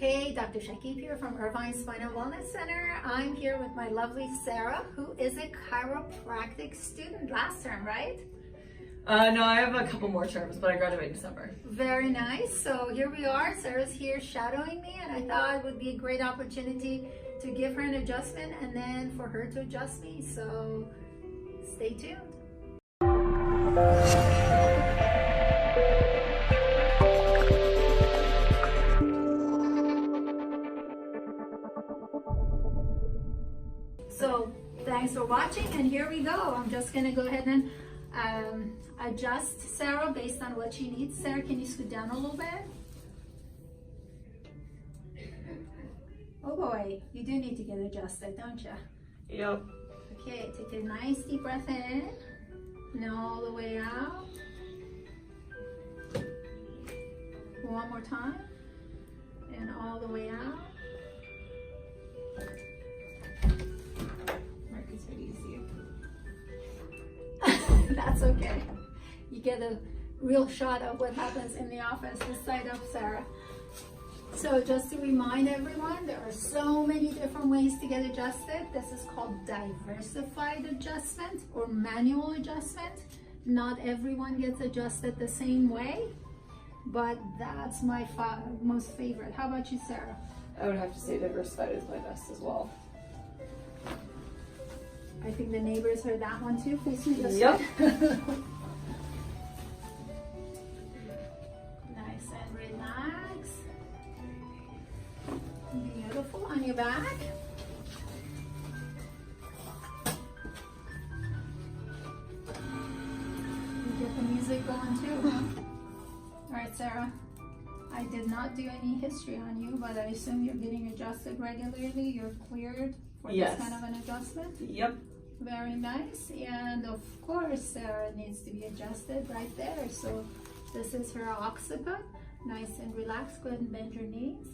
Hey, Dr. Shakib here from Irvine Spine and Wellness Center. I'm here with my lovely Sarah, who is a chiropractic student last term, right? No, I have a couple more terms, but I graduate in December. Very nice. So here we are. Sarah's here shadowing me, and I thought it would be a great opportunity to give her an adjustment and then for her to adjust me. So stay tuned. So thanks for watching, and here we go. I'm just gonna go ahead and adjust Sarah based on what she needs. Sarah, can you scoot down a little bit? Oh boy, you do need to get adjusted, don't you? Yep. Okay, take a nice deep breath in and all the way out. One more time, and all the way out. That's okay. You get a real shot of what happens in the office this side of Sarah. So just to remind everyone, there are so many different ways to get adjusted. This is called diversified adjustment or manual adjustment. Not everyone gets adjusted the same way, but that's my most favorite. How about you, Sarah? I would have to say diversified is my best as well. I think the neighbors heard that one too. Please me this Yep. Nice and relax. Beautiful. On your back. You get the music going too, huh? All right, Sarah. I did not do any history on you, but I assume you're getting adjusted regularly. You're cleared for Yes. this kind of an adjustment. Yep. Very nice. And of course, Sarah needs to be adjusted right there. So this is her occiput. Nice and relaxed. Go ahead and bend your knees.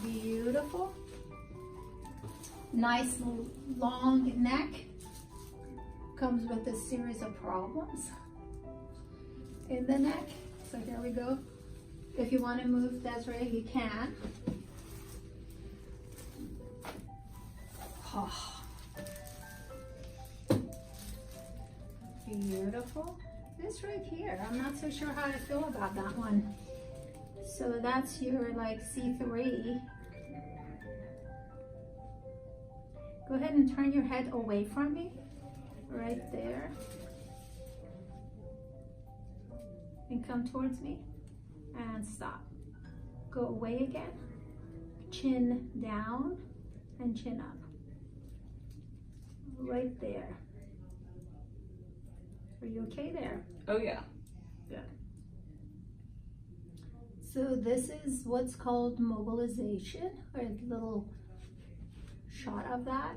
Beautiful. Nice long neck. Comes with a series of problems in the neck. So here we go. If you want to move Desiree, you can. Oh. Beautiful. This right here, I'm not so sure how I feel about that one. So that's your like C3. Go ahead and turn your head away from me, right there. And come towards me and stop. Go away again. Chin down and chin up. Right there. Are you okay there? Oh yeah. Good. So this is what's called mobilization, or a little shot of that.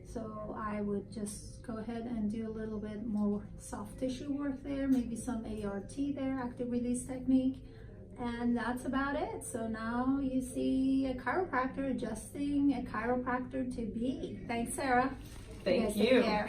So I would just go ahead and do a little bit more soft tissue work there, maybe some ART there, active release technique. And that's about it. So now you see a chiropractor adjusting a chiropractor to be. Thanks, Sarah. Thank Take you. care.